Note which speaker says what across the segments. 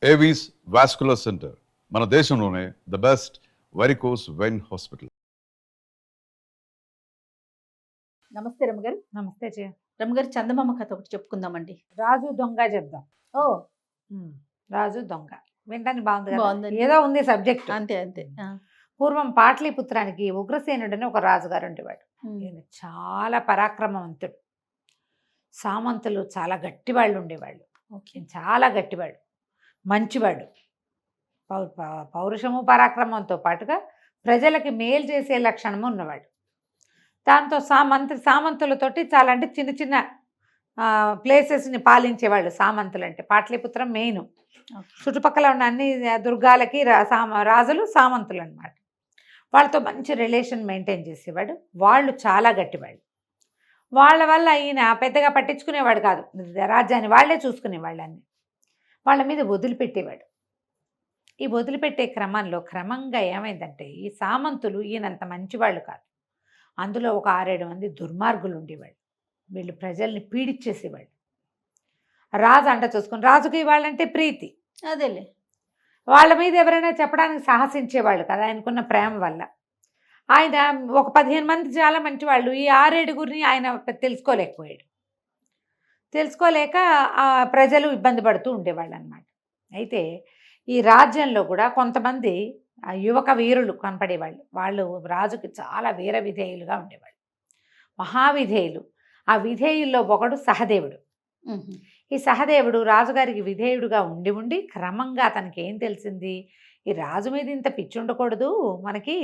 Speaker 1: Avis vascular centre మన దేశంలోనే the best varicose vein hospital.
Speaker 2: నమస్తే రమగారు.
Speaker 3: నమస్తే జయ.
Speaker 2: రమగారు, చందమామ కథ ఒకటి చెప్పుకుందామండి.
Speaker 3: రాజు దొంగ చెప్దాం.
Speaker 2: ఓ
Speaker 3: రాజు దొంగ వినడానికి బాగుంది కదా?
Speaker 2: బాగుందండి.
Speaker 3: ఏదో ఉంది సబ్జెక్ట్.
Speaker 2: అంతే అంతే.
Speaker 3: పూర్వం పాటలీపుత్రానికి ఉగ్రసేనుడని ఒక రాజుగారు ఉండేవాడు. ఈయన చాలా పరాక్రమవంతుడు. సామంతులు చాలా గట్టివాళ్ళు ఉండేవాళ్ళు. ఈయన చాలా గట్టివాడు, మంచివాడు. పౌరుషము పరాక్రమంతో పాటుగా ప్రజలకి మేలు చేసే లక్షణము ఉన్నవాడు. దాంతో సామంతులతోటి చాలా అంటే చిన్న చిన్న ప్లేసెస్ని పాలించేవాళ్ళు. సామంతులు అంటే పాటలీపుత్రం మెయిన్. చుట్టుపక్కల ఉన్న అన్ని దుర్గాలకి రాజులు సామంతులు అన్నమాట. వాళ్ళతో మంచి రిలేషన్ మెయింటైన్ చేసేవాడు. వాళ్ళు చాలా గట్టివాళ్ళు. వాళ్ళ వల్ల ఈయన పెద్దగా పట్టించుకునేవాడు కాదు. రాజ్యాన్ని వాళ్ళే చూసుకునేవాళ్ళు. అన్ని వాళ్ళ మీద వదిలిపెట్టేవాడు. ఈ వదిలిపెట్టే క్రమంగా ఏమైందంటే, ఈ సామంతులు ఈయనంత మంచివాళ్ళు కాదు. అందులో ఒక 6-7 మంది దుర్మార్గులు ఉండేవాళ్ళు. వీళ్ళు ప్రజల్ని పీడిచ్చేసేవాళ్ళు. రాజు అంట చూసుకుని, రాజుకి వాళ్ళంటే ప్రీతి.
Speaker 2: అదేలే.
Speaker 3: వాళ్ళ మీద ఎవరైనా చెప్పడానికి సాహసించేవాళ్ళు కదా, ఆయనకున్న ప్రేమ వల్ల. ఆయన ఒక 15 మంది చాలా మంచివాళ్ళు. ఈ 6-7గురిని ఆయన తెలుసుకోలేక ప్రజలు ఇబ్బంది పడుతూ ఉండేవాళ్ళు అన్నమాట. అయితే ఈ రాజ్యంలో కూడా కొంతమంది యువక వీరులు కనపడేవాళ్ళు. వాళ్ళు రాజుకి చాలా వీర విధేయులుగా ఉండేవాళ్ళు, మహావిధేయులు. ఆ విధేయుల్లో ఒకడు సహదేవుడు. ఈ సహదేవుడు రాజుగారికి విధేయుడుగా ఉండి క్రమంగా అతనికి ఏం తెలిసింది, ఈ రాజు మీద ఇంత పిచ్చి ఉండకూడదు మనకి,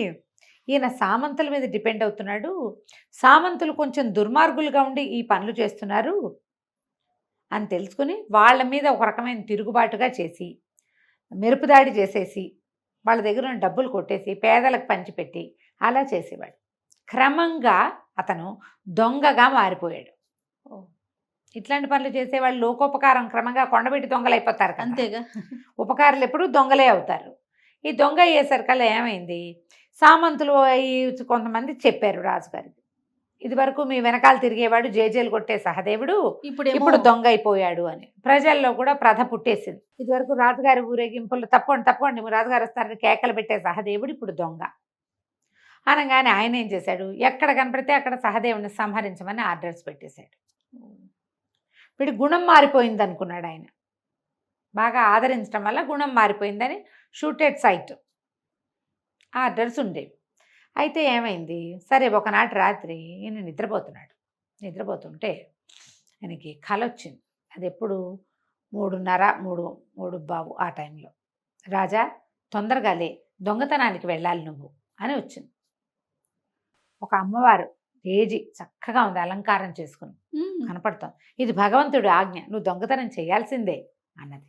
Speaker 3: ఈయన సామంతుల మీద డిపెండ్ అవుతున్నాడు, సామంతులు కొంచెం దుర్మార్గులుగా ఉండి ఈ పనులు చేస్తున్నారు అని తెలుసుకుని వాళ్ళ మీద ఒక రకమైన తిరుగుబాటుగా చేసి, మెరుపుదాడి చేసేసి, వాళ్ళ దగ్గర ఉన్న డబ్బులు కొట్టేసి పేదలకు పంచిపెట్టి అలా చేసేవాడు. క్రమంగా అతను దొంగగా మారిపోయాడు. ఇట్లాంటి పనులు చేసేవాళ్ళు లోకోపకారం క్రమంగా కొండబెట్టి దొంగలు అయిపోతారు.
Speaker 2: అంతేగా,
Speaker 3: ఉపకారులు ఎప్పుడు దొంగలే అవుతారు. ఈ దొంగ అయ్యేసరికల్లా ఏమైంది, సామంతులు కొంతమంది చెప్పారు రాజుగారికి, ఇది వరకు మీ వెనకాల తిరిగేవాడు జేజేలు కొట్టే సహదేవుడు ఇప్పుడు దొంగ అయిపోయాడు అని. ప్రజల్లో కూడా ప్రథ పుట్టేసింది. ఇదివరకు రాజుగారి ఊరేగింపులు తప్పండి రాజుగారు వస్తారని కేకలు పెట్టే సహదేవుడు ఇప్పుడు దొంగ అనగానే ఆయన ఏం చేశాడు, ఎక్కడ కనపడితే అక్కడ సహదేవుని సంహరించమని ఆర్డర్స్ పెట్టేశాడు. వీడి గుణం మారిపోయింది అనుకున్నాడు ఆయన. బాగా ఆదరించడం వల్ల గుణం మారిపోయిందని షూటెడ్ సైట్ ఆర్డర్స్ ఉండేవి. అయితే ఏమైంది, సరే ఒకనాటి రాత్రి ఈయన నిద్రపోతుంటే ఆయనకి కల వచ్చింది. అది ఎప్పుడు 3:30 ఆ టైంలో. రాజా తొందరగా లే, దొంగతనానికి వెళ్ళాలి నువ్వు అని వచ్చింది. ఒక అమ్మవారు తేజి చక్కగా ఉంది, అలంకారం చేసుకుని కనపడతాం. ఇది భగవంతుడి ఆజ్ఞ, నువ్వు దొంగతనం చేయాల్సిందే అన్నది.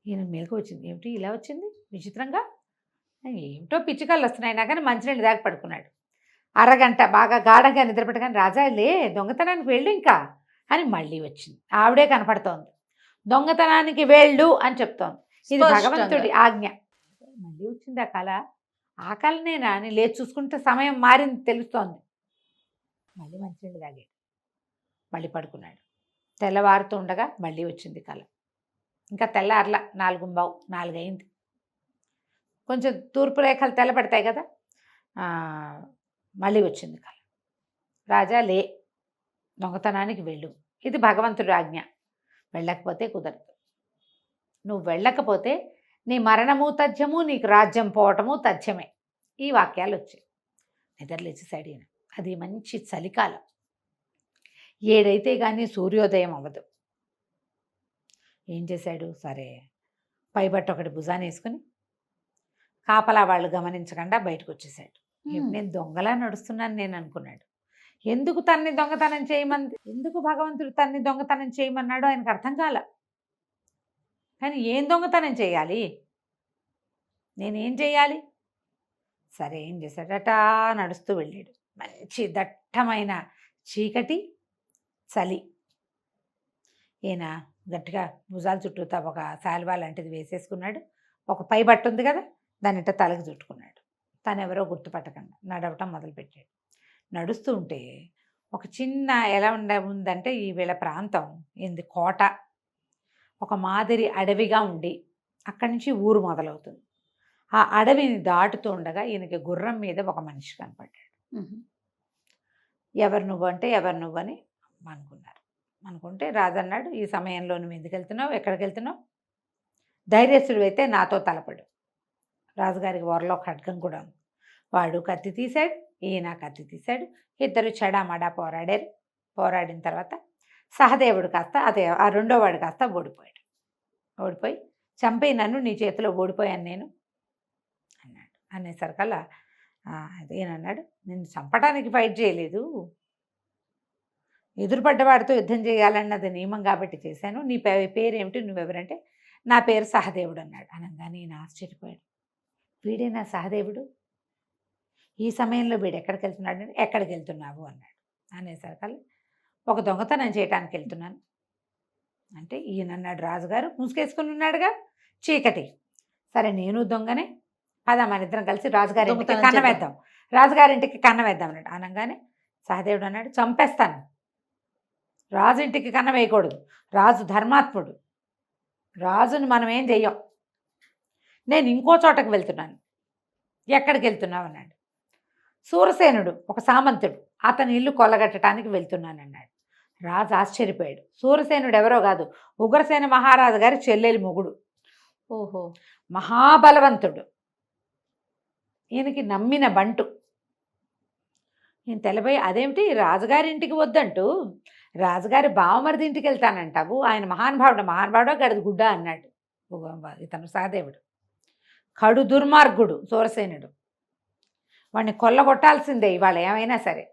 Speaker 3: ఈయన మెలకు వచ్చింది, ఏమిటి ఇలా వచ్చింది విచిత్రంగా, ఏమిటో పిచ్చికళ్ళు వస్తున్నాయి కానీ మంచినీళ్ళు దాకా పడుకున్నాడు. అరగంట బాగా గాఢంగా నిద్రపెట్టగానే రాజా లే, దొంగతనానికి వెళ్ళు ఇంకా అని మళ్ళీ వచ్చింది. ఆవిడే కనపడుతోంది, దొంగతనానికి వెళ్ళు అని చెప్తోంది. ఇది భగవంతుడి ఆజ్ఞ. మళ్ళీ వచ్చింది ఆ కళ. ఆ కళనేనా అని లేచి చూసుకుంటే సమయం మారింది తెలుస్తోంది. మళ్ళీ మంచినీళ్ళు తాగాడు, మళ్ళీ పడుకున్నాడు. తెల్లవారుతూ ఉండగా మళ్ళీ వచ్చింది కళ. ఇంకా తెల్లారలా 4:15 అయింది. కొంచెం తూర్పు రేఖలు తెల్లబడతాయి కదా, మళ్ళీ వచ్చింది కళ. రాజా లే, దొంగతనానికి వెళ్ళు, ఇది భగవంతుడి ఆజ్ఞ, వెళ్ళకపోతే కుదరదు, నువ్వు వెళ్ళకపోతే నీ మరణము తథ్యము, నీకు రాజ్యం పోవటము తథ్యమే. ఈ వాక్యాలు వచ్చాయి. నిద్రలేచేసాడు ఈయన. అది మంచి చలికాలం, 7 అయితే కానీ సూర్యోదయం అవ్వదు. ఏం చేశాడు, సరే పైబట్ట ఒకటి భుజాన్ని వేసుకుని కాపలా వాళ్ళు గమనించకుండా బయటకు వచ్చేసాడు. నేను దొంగలా నడుస్తున్నాను నేను అనుకున్నాడు. ఎందుకు భగవంతుడు తన్ని దొంగతనం చేయమన్నాడో ఆయనకు అర్థం కాల. కానీ ఏం దొంగతనం చేయాలి, నేనేం చేయాలి? సరే ఏం చేశాడట, నడుస్తూ వెళ్ళాడు. మంచి దట్టమైన చీకటి, చలి. ఈయన గట్టిగా భుజాల చుట్టూతా ఒక శాల్వా లాంటిది వేసేసుకున్నాడు. ఒక పై బట్ట ఉంది కదా, దానిట తలకు చుట్టుకున్నాడు. తను ఎవరో గుర్తుపట్టకుండా నడవటం మొదలుపెట్టాడు. నడుస్తూ ఉంటే ఒక చిన్న ఎలా ఉందంటే, ఈ వీళ్ళ ప్రాంతం కోట, ఒక మాదిరి అడవిగా ఉండి అక్కడి నుంచి ఊరు మొదలవుతుంది. ఆ అడవిని దాటుతూ ఉండగా ఈయనకి గుర్రం మీద ఒక మనిషి కనపడ్డాడు. ఎవరు నువ్వు అంటే ఎవరు నువ్వు అని అనుకున్నారు. అనుకుంటే రాజు అన్నాడు, ఈ సమయంలో నువ్వు ఎందుకు వెళ్తున్నావు, ఎక్కడికి వెళ్తున్నావు? ధైర్యస్తుడు అయితే నాతో తలపడు. రాజుగారికి వరలో ఖడ్గం కూడా ఉంది. వాడు కత్తి తీశాడు, ఈయన కత్తి తీశాడు. ఇద్దరు చెడామడా పోరాడారు. పోరాడిన తర్వాత సహదేవుడు కాస్త ఆ రెండో వాడు కాస్త ఓడిపోయాడు. ఓడిపోయి చంపి నన్ను నీ చేతిలో ఓడిపోయాను నేను అన్నాడు. అనేసరికల్లా ఈయనన్నాడు, నిన్ను చంపడానికి ఫైట్ చేయలేదు, ఎదురుపడ్డవాడితో యుద్ధం చేయాలన్నది నియమం కాబట్టి చేశాను. నీ పేరేమిటి, నువ్వెవరంటే నా పేరు సహదేవుడు అన్నాడు. అనగానే ఈయన ఆశ్చర్యపోయాడు. వీడేనా సహదేవుడు? ఈ సమయంలో వీడు ఎక్కడికి వెళ్తున్నాడు అంటే ఎక్కడికి వెళ్తున్నావు అన్నాడు. అనేసరికల్లా ఒక దొంగతనం చేయడానికి వెళ్తున్నాను అంటే ఈయన అన్నాడు, రాజుగారు ముసుగేసుకుని ఉన్నాడుగా, చీకటి. సరే నేను దొంగనే, పద మన ఇద్దరం కలిసి రాజుగారింటికి కన్నం వేద్దాం, రాజుగారింటికి కన్నం వేద్దాం అన్నాడు. అనగానే సహదేవుడు అన్నాడు, చంపేస్తాను, రాజు ఇంటికి కన్నం వేయకూడదు, రాజు ధర్మాత్ముడు, రాజుని మనం ఏం చెయ్యం, నేను ఇంకో చోటకు వెళ్తున్నాను. ఎక్కడికి వెళ్తున్నావు అన్నాడు. సూరసేనుడు ఒక సామంతుడు, అతని ఇల్లు కొల్లగట్టడానికి వెళ్తున్నానన్నాడు. రాజు ఆశ్చర్యపోయాడు. సూరసేనుడు ఎవరో కాదు, ఉగ్రసేన మహారాజు గారి చెల్లెలి మొగుడు. ఓహో, మహాబలవంతుడు, ఈయనకి నమ్మిన బంటు. ఈయన తెలబోయి, అదేమిటి రాజుగారి ఇంటికి వద్దంటూ రాజుగారి బావమరిది ఇంటికి వెళ్తానంటావు, ఆయన మహానుభావుడో గడిది గుడ్డ అన్నాడు ఇతను సహదేవుడు. కడు దుర్మార్గుడు సూరసేనుడు, వాడిని కొల్లగొట్టాల్సిందే ఇవాళ ఏమైనా సరే.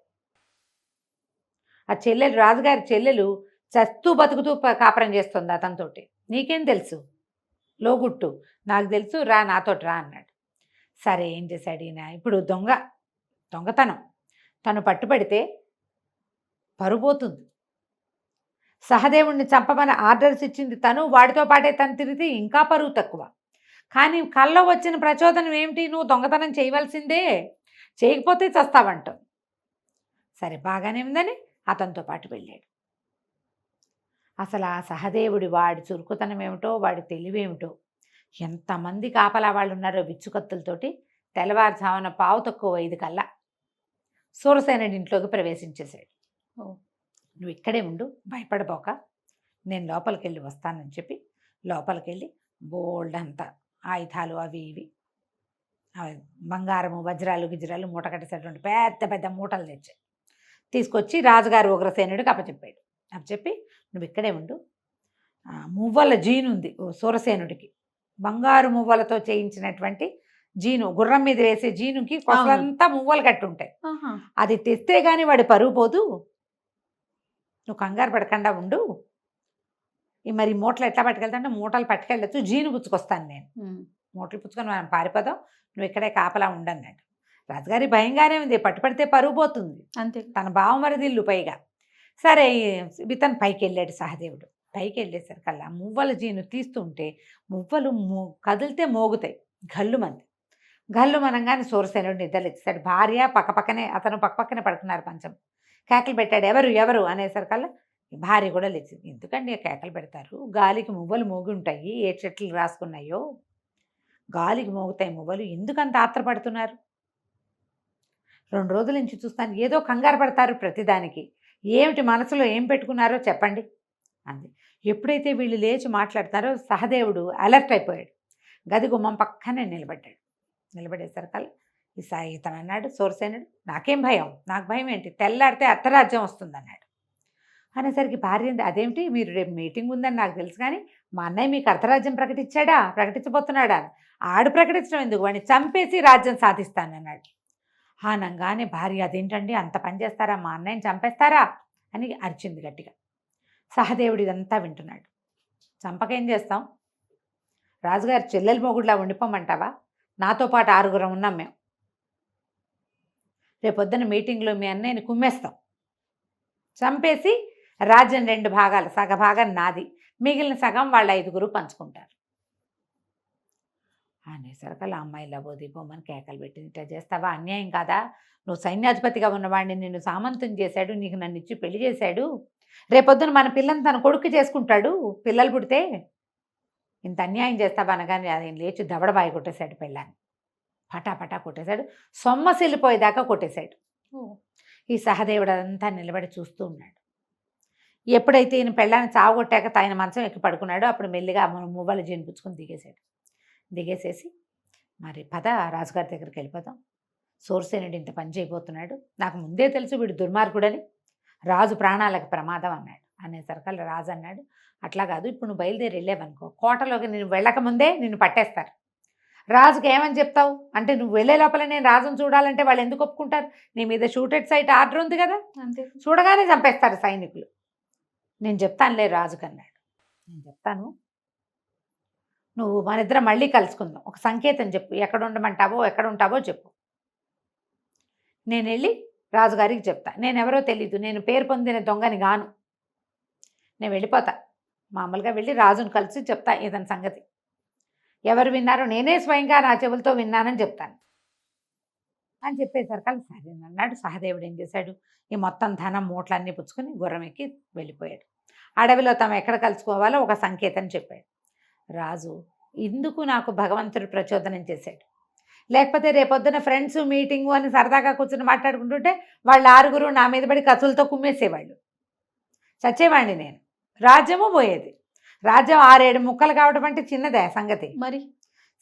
Speaker 3: ఆ చెల్లెలు, రాజుగారి చెల్లెలు చస్తూ బతుకుతూ కాపురం చేస్తుంది అతనితోటి, నీకేం తెలుసు లోగుట్టు, నాకు తెలుసు, రా నాతోటి రా అన్నాడు. సరే ఏం చేశాడు ఈయన, ఇప్పుడు దొంగతనం తను పట్టుబడితే పరుపోతుంది. సహదేవుణ్ణి చంపమని ఆర్డర్స్ ఇచ్చింది తను, వాడితో పాటే తను తిరిగితే ఇంకా పరువు తక్కువ. కానీ కల్లో వచ్చిన ప్రచోదనం ఏమిటి, నువ్వు దొంగతనం చేయవలసిందే, చేయకపోతే చస్తావంటావు. సరే బాగానే ఉందని అతనితో పాటు వెళ్ళాడు. అసలు ఆ సహదేవుడి వాడి చురుకుతనం ఏమిటో, వాడి తెలివేమిటో, ఎంతమంది కాపలా వాళ్ళు ఉన్నారో విచ్చుకత్తులతోటి తెల్లవారుజామున 4:45 కల్లా సూరసేనుడి ఇంట్లోకి ప్రవేశించేశాడు. నువ్వు ఇక్కడే ఉండు, భయపడబోక, నేను లోపలికి వెళ్ళి వస్తానని చెప్పి లోపలికి వెళ్ళి బోల్డ్ అంతా ఆయుధాలు అవి ఇవి బంగారము వజ్రాలు గిజ్రాలు మూట కట్టేసేటువంటి పెద్ద పెద్ద మూటలు తీసుకొచ్చి రాజుగారు ఉగ్రసేనుడికి అప్పచెప్పాడు. అప్పచెప్పి నువ్వు ఇక్కడే ఉండు, మువ్వల జీను ఉంది సూరసేనుడికి, బంగారు మువ్వలతో చేయించినటువంటి జీను, గుర్రం మీద వేసే జీనుకి కొసలంతా మువ్వలు కట్టి ఉంటాయి, అది తెస్తే కానీ వాడి పరుగు పోదు, నువ్వు కంగారు పడకుండా ఉండు. మరి మూటలు ఎట్లా పట్టుకెళ్తాంటే మూటలు పట్టుకెళ్ళచ్చు, జీను పుచ్చుకొస్తాను నేను, మూటలు పుచ్చుకొని మనం పారిపోదాం, నువ్వు ఇక్కడే కాపలా ఉండన్నాడు. రాజుగారి భయంగానే ఉంది, పట్టుపడితే పరుగు పోతుంది అంతే, తన బావమరిదిల్లు పైగా. సరే ఇతను పైకి వెళ్ళాడు సహదేవుడు. పైకి వెళ్ళేసరికల్లా మువ్వల జీను తీస్తుంటే మువ్వలు కదిలితే మోగుతాయి, గల్లు మనంగానే సూరసేనుడు నిద్రలేచాడు. భార్య పక్కపక్కనే, అతను పక్కపక్కనే పడుకున్నారు పంచం. కేకలు పెట్టాడు, ఎవరు అనేసరికల్లా భార్య కూడా లేచింది. ఎందుకండి కేకలు పెడతారు, గాలికి మువ్వలు మోగి ఉంటాయి, ఏ చెట్లు రాసుకున్నాయో గాలికి మోగుతాయి మువ్వలు, ఎందుకంత ఆత్రపడుతున్నారు? 2 రోజుల నుంచి చూస్తాను, ఏదో కంగారు పడతారు ప్రతిదానికి, ఏమిటి మనసులో ఏం పెట్టుకున్నారో చెప్పండి అంది. ఎప్పుడైతే వీళ్ళు లేచి మాట్లాడతారో సహదేవుడు అలర్ట్ అయిపోయాడు. గది గుమ్మం పక్కనే నిలబడ్డాడు. నిలబడేసరికల్లా ఇతను అన్నాడు సూరసేనుడు, నాకేం భయం, నాకు భయం ఏంటి, తెల్లాడితే అర్ధరాజ్యం వస్తుంది అన్నాడు. అనేసరికి భార్య, అదేమిటి మీరు రేపు మీటింగ్ ఉందని నాకు తెలుసు, కానీ మా అన్నయ్య మీకు అర్ధరాజ్యం ప్రకటించబోతున్నాడా? ఆడు ప్రకటించడం ఎందుకు, వాడిని చంపేసి రాజ్యం సాధిస్తానన్నాడు. అనగానే భార్య, అదేంటండి అంత పని చేస్తారా, మా అన్నయ్యని చంపేస్తారా అని అరిచింది గట్టిగా. సహదేవుడు ఇదంతా వింటున్నాడు. చంపకేం చేస్తాం, రాజుగారి చెల్లెలు మొగుడులా ఉండిపోమంటావా? నాతో పాటు 6 ఉన్నాం మేము, రేపొద్దున మీటింగ్లో మీ అన్నయ్యని కుమ్మేస్తాం, చంపేసి రాజ్యం 2 భాగాలు, సగభాగం నాది, మిగిలిన సగం వాళ్ళ 5 పంచుకుంటారు అనేసరికల్లా అమ్మాయి లబోదీపోమని కేకలు పెట్టింది. ఇట్లా చేస్తావా, అన్యాయం కాదా? నువ్వు సైన్యాధిపతిగా ఉన్నవాడిని నిన్ను సామంతం చేశాడు, నీకు నన్ను ఇచ్చి పెళ్లి చేశాడు, రేపొద్దున మన పిల్లని తన కొడుకు చేసుకుంటాడు, పిల్లలు పుడితే ఇంత అన్యాయం చేస్తావా అనగానే ఆయన లేచి దవడబాయి కొట్టేశాడు పెళ్ళాన్ని. పటాపటా కొట్టేశాడు, సొమ్మసిల్లిపోయేదాకా కొట్టేశాడు. ఈ సహదేవుడు అదంతా నిలబడి చూస్తూ ఉన్నాడు. ఎప్పుడైతే ఈయన పెళ్ళాన్ని చావగొట్టాక ఆయన మంచం ఎక్కి పడుకున్నాడో అప్పుడు మెల్లిగా మువ్వల జీని పుచ్చుకొని దిగేశాడు. దిగేసేసి మరి పద రాజుగారి దగ్గరికి వెళ్ళిపోదాం, సూరసేనుడు ఇంత పని చేయబోతున్నాడు, నాకు ముందే తెలుసు వీడు దుర్మార్గుడని, రాజు ప్రాణాలకు ప్రమాదం అన్నాడు. అనేసరికల్లా రాజు అన్నాడు, అట్లా కాదు, ఇప్పుడు నువ్వు బయలుదేరి వెళ్ళావనుకో కోటలోకి నేను వెళ్ళకముందే నిన్ను పట్టేస్తారు. రాజుకి ఏమని చెప్తావు అంటే, నువ్వు వెళ్ళే లోపల నేను రాజును చూడాలంటే వాళ్ళు ఎందుకు ఒప్పుకుంటారు? నీ మీద షూటెడ్ సైట్ ఆర్డర్ ఉంది కదా,
Speaker 2: అంతే.
Speaker 3: చూడగానే చంపేస్తారు సైనికులు. నేను చెప్తానులే రాజుకి అన్నాడు. నేను చెప్తాను, నువ్వు మన ఇద్దరం మళ్ళీ కలుసుకుందాం, ఒక సంకేతం చెప్పు, ఎక్కడ ఉండమంటావో ఎక్కడ ఉంటావో చెప్పు, నేను వెళ్ళి రాజుగారికి చెప్తా. నేను ఎవరో తెలీదు, నేను పేరు పొందిన దొంగని గాను, నేను వెళ్ళిపోతా, మామూలుగా వెళ్ళి రాజును కలిసి చెప్తా ఇతని సంగతి, ఎవరు విన్నారో నేనే స్వయంగా నా చెవులతో విన్నానని చెప్తాను అని చెప్పేసరికి సరే అన్నాడు. సహదేవుడు ఏం చేశాడు, ఈ మొత్తం ధనం మూటలన్నీ పుచ్చుకొని గుర్రం ఎక్కి వెళ్ళిపోయాడు. అడవిలో తాము ఎక్కడ కలుసుకోవాలో ఒక సంకేతం చెప్పాడు. రాజు ఇందుకు నాకు భగవంతుడు ప్రచోదనం చేశాడు, లేకపోతే రేపొద్దున ఫ్రెండ్స్ మీటింగు అని సరదాగా కూర్చొని మాట్లాడుకుంటుంటే వాళ్ళు 6 నా మీద పడి కత్తులతో కుమ్మేసేవాళ్ళు, చచ్చేవాడిని నేను, రాజ్యము పోయేది. రాజ్యం 6-7 ముక్కలు కావడం అంటే చిన్నదే సంగతి.
Speaker 2: మరి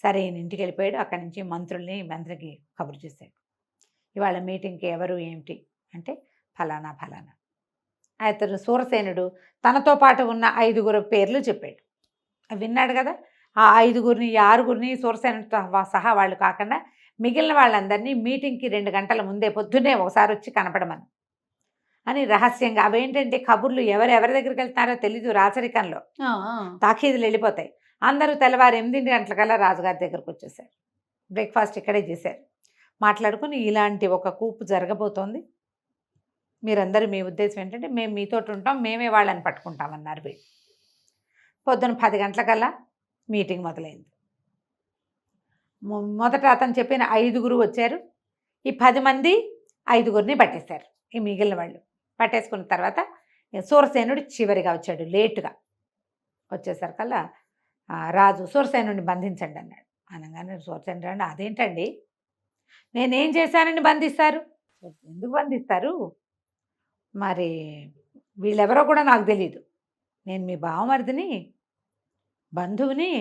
Speaker 3: సరే ఈయన ఇంటికి వెళ్ళిపోయాడు. అక్కడి నుంచి మంత్రికి కబురు చేశాడు, ఇవాళ మీటింగ్కి ఎవరు ఏమిటి అంటే ఫలానా ఫలానా. అతను సూరసేనుడు తనతో పాటు ఉన్న 5 పేర్లు చెప్పాడు. విన్నాడు కదా, ఆ 5 ఈ 6 సూరసేనుడితో సహా వాళ్ళు కాకుండా మిగిలిన వాళ్ళందరినీ మీటింగ్కి 2 గంటల ముందే పొద్దున్నే ఒకసారి వచ్చి కనపడమని అని రహస్యంగా. అవేంటంటే కబుర్లు, ఎవరెవరి దగ్గరికి వెళ్తారో తెలీదు, రాచరికంలో తాఖీదులు వెళ్ళిపోతాయి. అందరూ తెల్లవారు 8 గంటలకల్లా రాజుగారి దగ్గరకు వచ్చేసారు. బ్రేక్ఫాస్ట్ ఇక్కడే చేశారు. మాట్లాడుకుని ఇలాంటి ఒక కూపు జరగబోతోంది, మీరందరూ మీ ఉద్దేశం ఏంటంటే మేము మీతోటి ఉంటాం, మేమే వాళ్ళని పట్టుకుంటామన్నారు వీళ్ళు. పొద్దున 10 గంటలకల్లా మీటింగ్ మొదలైంది. మొదట అతను చెప్పిన 5 వచ్చారు. ఈ 10 మంది 5 పట్టేశారు. ఈ మిగిలిన వాళ్ళు పట్టేసుకున్న తర్వాత సూరసేనుడు చివరిగా వచ్చాడు. లేటుగా వచ్చేసరికల్లా రాజు సూరసేనుడిని బంధించండి అన్నాడు. అనగానే సూరసేనుడు అండి, అదేంటండి నేనేం చేశానని బంధిస్తారు? ఎందుకు బంధిస్తారు? మరి వీళ్ళెవరో కూడా నాకు తెలీదు, నేను మీ బావమరిదిని, బంధువుని,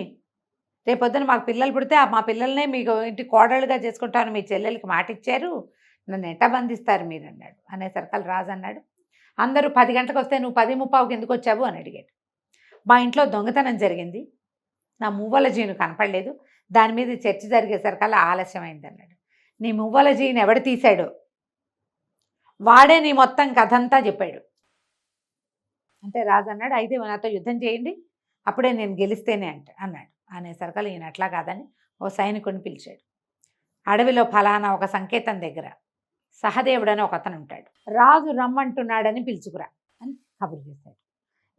Speaker 3: రేపొద్దున మాకు పిల్లలు పుడితే మా పిల్లల్నే మీకు ఇంటి కోడళ్ళుగా చేసుకుంటాను మీ చెల్లెలకి మాట ఇచ్చారు, నన్ను ఎట్ట బంధిస్తారు మీరు అన్నాడు. అనేసరికల్ రాజు అన్నాడు, అందరూ 10 గంటలకు వస్తే నువ్వు 10:15కి ఎందుకు వచ్చావు అని అడిగాడు. మా ఇంట్లో దొంగతనం జరిగింది, నా మువ్వల జీను కనపడలేదు, దాని మీద చర్చ జరిగేసరికల్లా ఆలస్యమైంది అన్నాడు. నీ మువ్వల జీని ఎవడు తీశాడో వాడే నీ మొత్తం కథంతా చెప్పాడు. అంటే రాజు అన్నాడు, అయితే నాతో యుద్ధం చేయండి, అప్పుడే నేను గెలిస్తేనే అన్నాడు. అనేసరికల్లా ఈయన అట్లా కాదని ఓ సైనికుడిని పిలిచాడు. అడవిలో ఫలానా ఒక సంకేతం దగ్గర సహదేవుడు అని ఒక అతను ఉంటాడు, రాజు రమ్మంటున్నాడని పిలుచుకురా అని కబురు చేశాడు.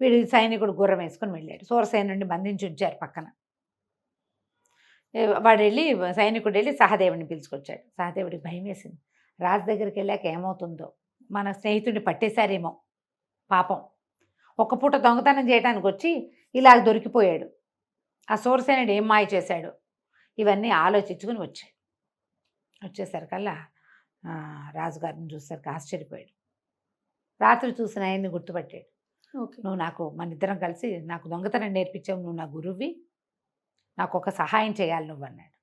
Speaker 3: వీడు సైనికుడు గుర్రం వేసుకుని వెళ్ళాడు. సూరసేనుడిని బంధించి ఉంచారు పక్కన. వాడు వెళ్ళి సైనికుడు వెళ్ళి సహదేవుడిని పిలుచుకొచ్చాడు. సహదేవుడికి భయం వేసింది, రాజు దగ్గరికి వెళ్ళాక ఏమవుతుందో, మన స్నేహితుడిని పట్టేశారేమో పాపం, ఒక పూట దొంగతనం చేయడానికి వచ్చి ఇలా దొరికిపోయాడు, ఆ సూరసేనుడు ఏం మాయ చేశాడు, ఇవన్నీ ఆలోచించుకుని వచ్చాడు. వచ్చేసరికల్లా రాజుగారిని చూసరికి ఆశ్చర్యపోయాడు. రాత్రి చూసిన ఆయన్ని గుర్తుపట్టాడు. నువ్వు నాకు, మన ఇద్దరం కలిసి నాకు దొంగతనం నేర్పించావు, నువ్వు నా గురువువి, నాకు ఒక సహాయం చేయాలి నువ్వు అన్నాడు.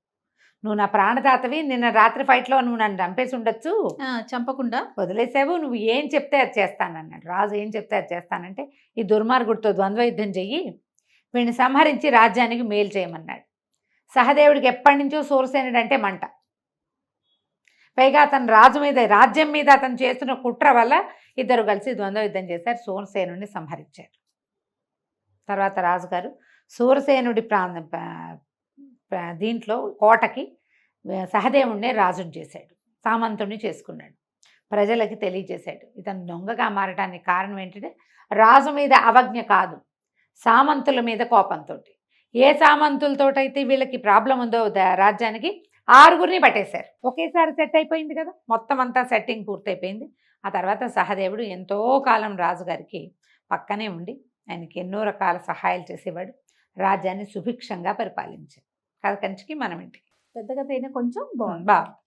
Speaker 3: నువ్వు నా ప్రాణదాతవి, నిన్న రాత్రి ఫైట్లో నువ్వు నన్ను చంపేసి ఉండొచ్చు,
Speaker 2: చంపకుండా
Speaker 3: వదిలేసావు, నువ్వు ఏం చెప్తే అది చేస్తానన్నాడు. రాజు ఏం చెప్తే అది చేస్తానంటే, ఈ దుర్మార్గుడితో ద్వంద్వ యుద్ధం చెయ్యి, వీడిని సంహరించి రాజ్యానికి మేలు చేయమన్నాడు. సహదేవుడికి ఎప్పటి నుంచో సూరసేనుడు అంటే మంట, పైగా అతను రాజు మీద, రాజ్యం మీద అతను చేస్తున్న కుట్ర వల్ల ఇద్దరు కలిసి ద్వంద్వ యుద్ధం చేశారు, సూరసేనుడిని సంహరించారు. తర్వాత రాజుగారు సూరసేనుడి దీంట్లో కోటకి సహదేవుడినే రాజుని చేశాడు, సామంతుడిని చేసుకున్నాడు, ప్రజలకి తెలియజేశాడు. ఇతను దొంగగా మారడానికి కారణం ఏంటంటే రాజు మీద అవజ్ఞ కాదు, సామంతుల మీద కోపంతో. ఏ సామంతులతోటైతే వీళ్ళకి ప్రాబ్లం ఉందో రాజ్యానికి 6 పట్టేశారు. ఒకేసారి సెట్ అయిపోయింది కదా, మొత్తం అంతా సెట్టింగ్ పూర్తయిపోయింది. ఆ తర్వాత సహదేవుడు ఎంతో కాలం రాజుగారికి పక్కనే ఉండి ఆయనకి ఎన్నో రకాల సహాయాలు చేసేవాడు. రాజ్యాన్ని సుభిక్షంగా పరిపాలించారు. కథ కంచికి మనం ఇంటికి.
Speaker 2: పెద్ద కథ అయినా కొంచెం బాగుంది.
Speaker 3: బాగుంది.